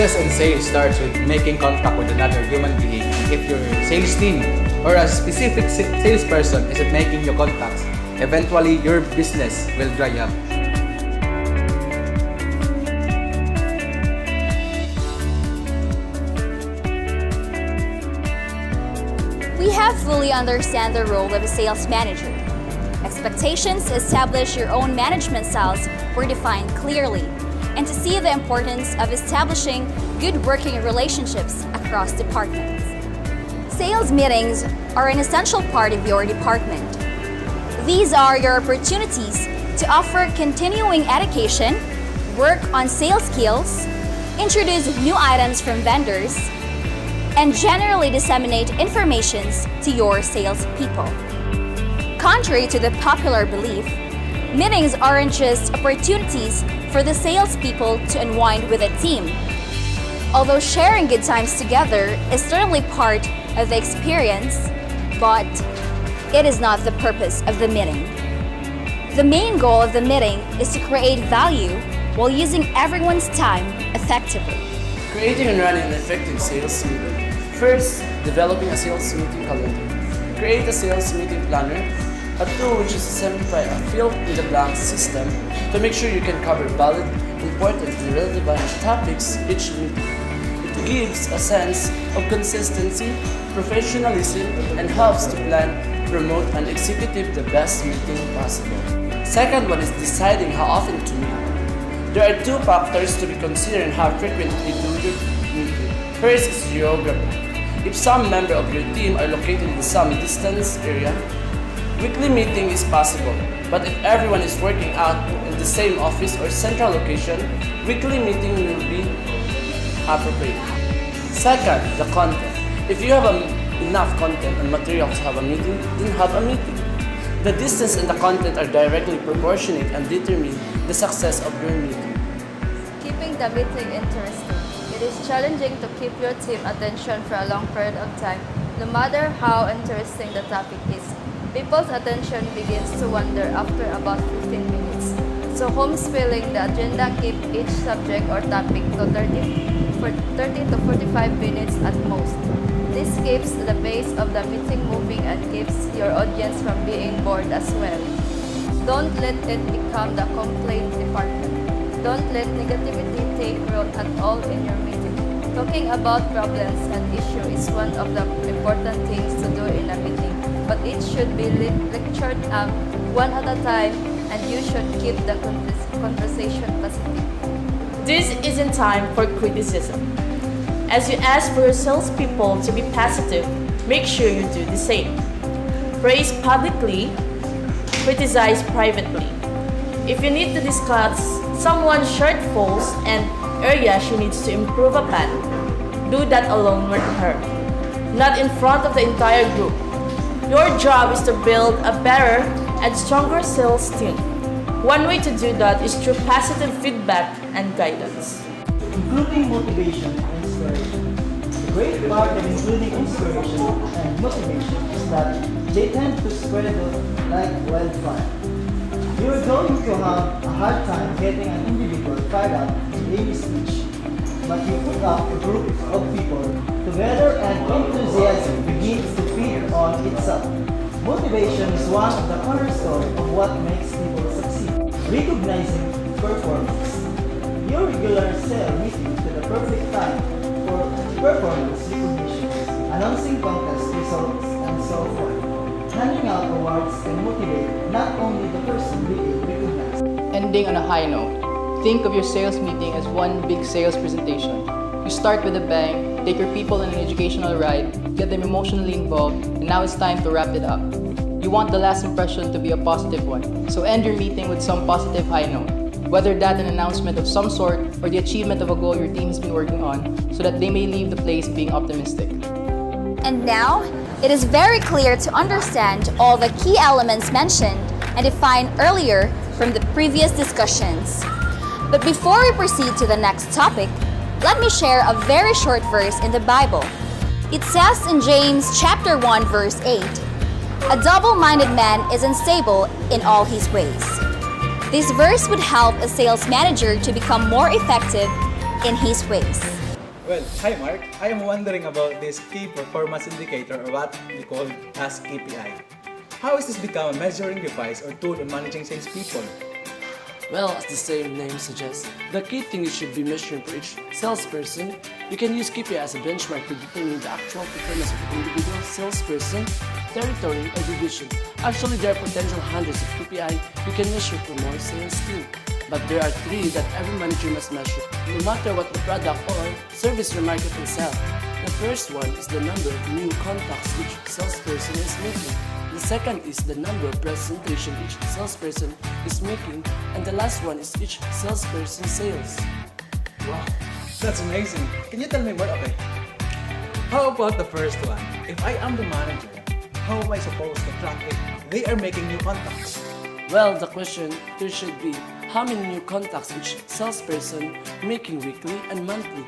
Success in sales starts with making contact with another human being. If your sales team or a specific salesperson isn't making you contacts, eventually your business will dry up. We have fully understand the role of a sales manager. Expectations to establish your own management styles were defined clearly, and to see the importance of establishing good working relationships across departments. Sales meetings are an essential part of your department. These are your opportunities to offer continuing education, work on sales skills, introduce new items from vendors, and generally disseminate information to your salespeople. Contrary to the popular belief, meetings aren't just opportunities for the salespeople to unwind with a team. Although sharing good times together is certainly part of the experience, but it is not the purpose of the meeting. The main goal of the meeting is to create value while using everyone's time effectively. Creating and running an effective sales meeting. First, developing a sales meeting calendar. Create a sales meeting planner, a tool which is to simplify a fill-in-the-blank system to make sure you can cover valid, important, and relevant topics each meeting. It gives a sense of consistency, professionalism, and helps to plan, promote, and execute the best meeting possible. Second one is deciding how often to meet. There are two factors to be considered in how frequently do your meeting. First is geography. If some member of your team are located in some distance area, weekly meeting is possible. But if everyone is working out in the same office or central location, weekly meeting will be appropriate. Second, the content. If you have enough content and material to have a meeting, then have a meeting. The distance and the content are directly proportionate and determine the success of your meeting. Keeping the meeting interesting. It is challenging to keep your team attention for a long period of time, no matter how interesting the topic is. People's attention begins to wander after about 15 minutes. So homespilling the agenda keep each subject or topic to 30 to 45 minutes at most. This keeps the pace of the meeting moving and keeps your audience from being bored as well. Don't let it become the complaint department. Don't let negativity take root at all in your meeting. Talking about problems and issues is one of the important things to do in a meeting, but it should be lectured one at a time, and you should keep the conversation positive. This isn't time for criticism. As you ask for your salespeople to be positive, make sure you do the same. Praise publicly, criticize privately. If you need to discuss someone's shortfalls and areas she needs to improve upon, do that alone with her, not in front of the entire group. Your job is to build a better and stronger sales team. One way to do that is through positive feedback and guidance. Including motivation and inspiration. The great part of including inspiration and motivation is that they tend to spread like wildfire. You're going to have a hard time getting an individual fired up in any speech, but you put up a group of people together and enthusiasm begins to feed on itself. Motivation is one of the cornerstones of what makes people succeed. Recognizing performance. Your regular sale meeting to the perfect time for performance recognition, announcing contest results, and so forth. Handing out awards can motivate not only the person being recognized. Ending on a high note, think of your sales meeting as one big sales presentation. You start with a bang, take your people on an educational ride, get them emotionally involved, and now it's time to wrap it up. You want the last impression to be a positive one, so end your meeting with some positive high note. Whether that an announcement of some sort or the achievement of a goal your team has been working on, so that they may leave the place being optimistic. And now, it is very clear to understand all the key elements mentioned and defined earlier from the previous discussions. But before we proceed to the next topic, let me share a very short verse in the Bible. It says in James chapter 1 verse 8, "A double-minded man is unstable in all his ways." This verse would help a sales manager to become more effective in his ways. Well, hi Mark. I am wondering about this key performance indicator, or what we call as KPI. How has this become a measuring device or tool in managing salespeople? Well, as the same name suggests, the key thing it should be measuring for each salesperson. You can use KPI as a benchmark to determine the actual performance of an individual salesperson, territory, or division. Actually, there are potential hundreds of KPI you can measure for more sales team. But there are three that every manager must measure, no matter what the product or service your market will sell. The first one is the number of new contacts each salesperson is making. The second is the number of presentations each salesperson is making. And the last one is each salesperson's sales. Wow, that's amazing. Can you tell me more? Okay. How about the first one? If I am the manager, how am I supposed to track if they are making new contacts? Well, the question there should be, how many new contacts each salesperson making weekly and monthly?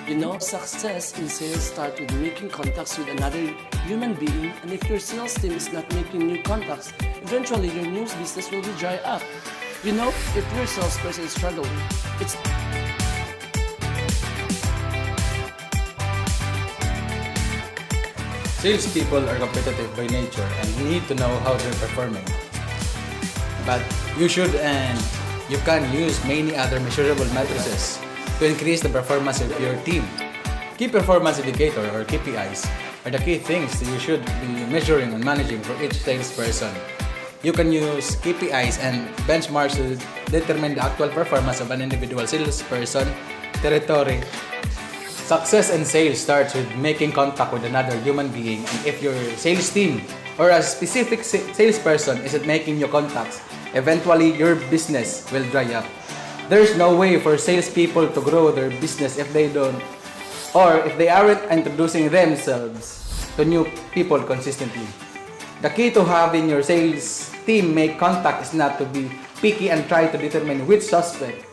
You know, success in sales starts with making contacts with another human being, and if your sales team is not making new contacts, eventually your new business will be dry up. You know, if your salesperson is struggling, it's Salespeople are competitive by nature and need to know how they're performing. But you should and you can use many other measurable matrices to increase the performance of your team. Key performance indicator or KPIs are the key things that you should be measuring and managing for each salesperson. You can use KPIs and benchmarks to determine the actual performance of an individual salesperson, territory. Success in sales starts with making contact with another human being, and if your sales team or a specific salesperson isn't making new contacts, eventually your business will dry up. There's no way for salespeople to grow their business if they don't, or if they aren't introducing themselves to new people consistently. The key to having your sales team make contact is not to be picky and try to determine which suspect.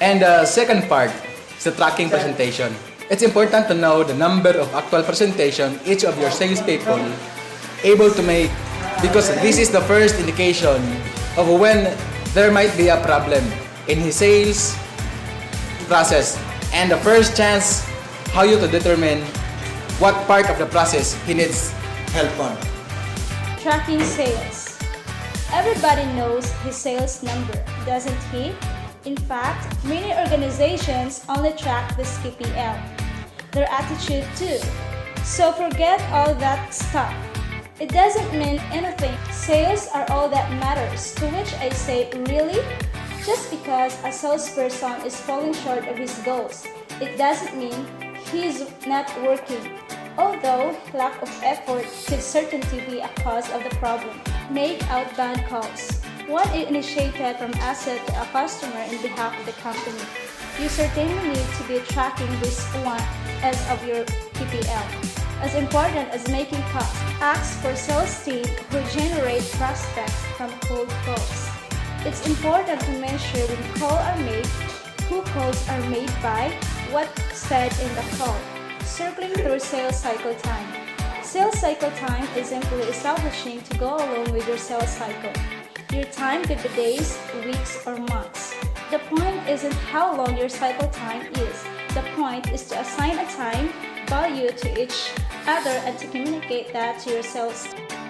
And the second part is the tracking presentation. It's important to know the number of actual presentation each of your salespeople able to make, because this is the first indication of when there might be a problem in his sales process, and the first chance how you to determine what part of the process he needs help on. Tracking sales. Everybody knows his sales number, doesn't he? In fact, many organizations only track this KPL. Their attitude too. So forget all that stuff. It doesn't mean anything. Sales are all that matters. To which I say, really? Just because a salesperson is falling short of his goals, it doesn't mean he's not working. Although lack of effort could certainly be a cause of the problem. Make outbound calls. One initiated from asset to a customer in behalf of the company. You certainly need to be tracking this one as of your PPL. As important as making calls, ask for sales team who generate prospects from cold calls. It's important to measure when calls are made, who calls are made by, what said in the call. Circling through sales cycle time. Sales cycle time is simply establishing to go along with your sales cycle. Your time could be days, weeks, or months. The point isn't how long your cycle time is. The point is to assign a time value to each other and to communicate that to your sales.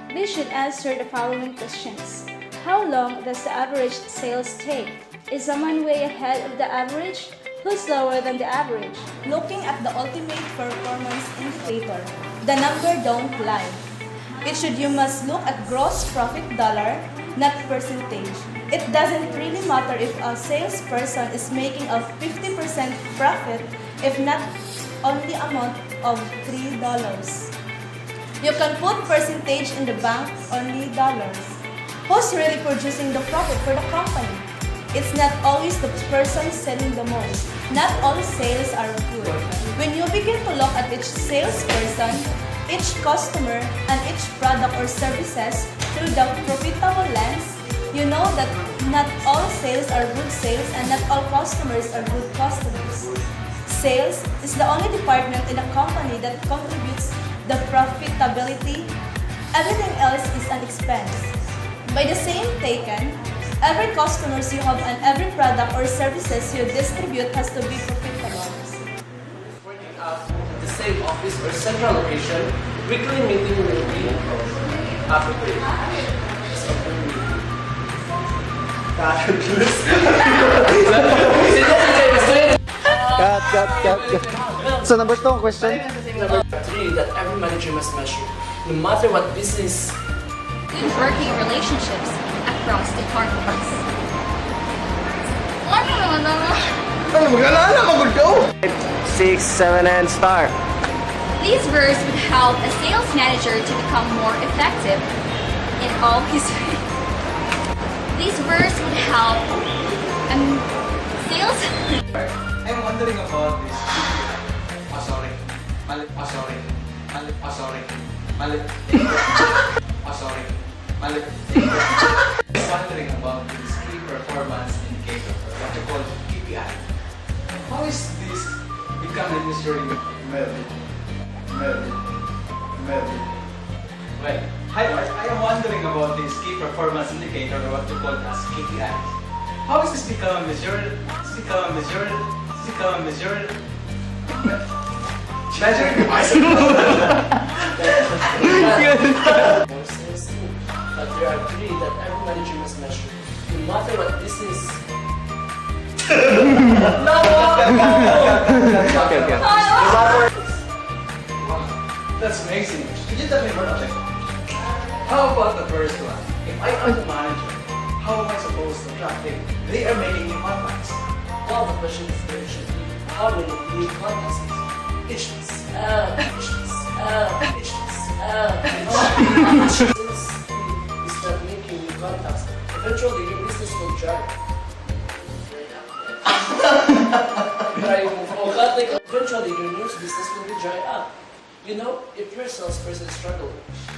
They should answer the following questions. How long does the average sales take? Is someone way ahead of the average? Who's lower than the average? Looking at the ultimate performance indicator, the number don't lie. You must look at gross profit dollar, not percentage. It doesn't really matter if a salesperson is making a 50% profit, if not only amount of $3. You can put percentage in the bank, only dollars. Who's really producing the profit for the company? It's not always the person selling the most. Not all sales are good. When you begin to look at each salesperson, each customer, and each product or services through the profitable lens, you know that not all sales are good sales and not all customers are good customers. Sales is the only department in a company that contributes the profitability. Everything else is an expense. By the same token, every customer you have and every product or services you distribute has to be profitable. same office or central location, weekly meeting will be appropriate. Cut. So number 2 question. Number 3 that every manager must measure, no matter what business. Good working relationships across departments. 6, 7, and start. These verse would help a sales manager to become more effective in all his These verse would help sales I'm wondering about this. Oh, sorry. Mali. Oh, sorry. Mali. Oh, sorry. Mali. Oh, sorry. Mali. I'm wondering about this key performance indicator, or what you call KPI. How is this becoming measuring method? Well, I am wondering about this key performance indicator, or what you call as KPI. How is this become measured? Measured device. More sales team. But there are 3 that every manager must measure, no matter what business. Okay. That's amazing. Could you tell me more about it? How about the first one? If I am the manager, how am I supposed to track it? They are making new contacts. Well, the question is there should be how many new contacts is not making new contacts. Eventually, your business will dry. Eventually, your news business will be dry up. You know, if your salesperson struggles,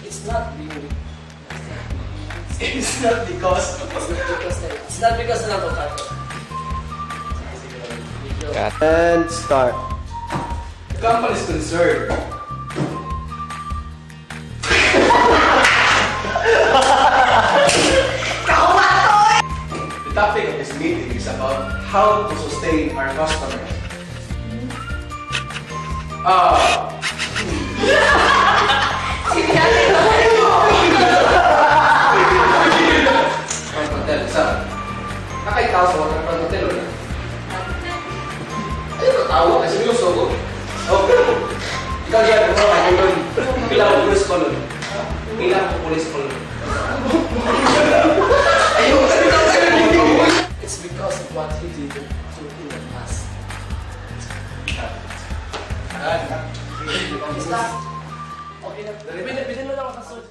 it's not because It's not because ng avocado. And start. the company is concerned. The topic of this meeting is about how to sustain our customers. Hotel, isa. Nakaitaw sa hotel ulit. Ayun, tawa ka, seryoso ko. Okay. Ikaw yan, kung mga yun, kailangan ko pulis ko nun. Kailangan ko pulis ko nun. Ayun, It's because of what he did in the past. Okay na. Bilhin mo lang ang kasunod.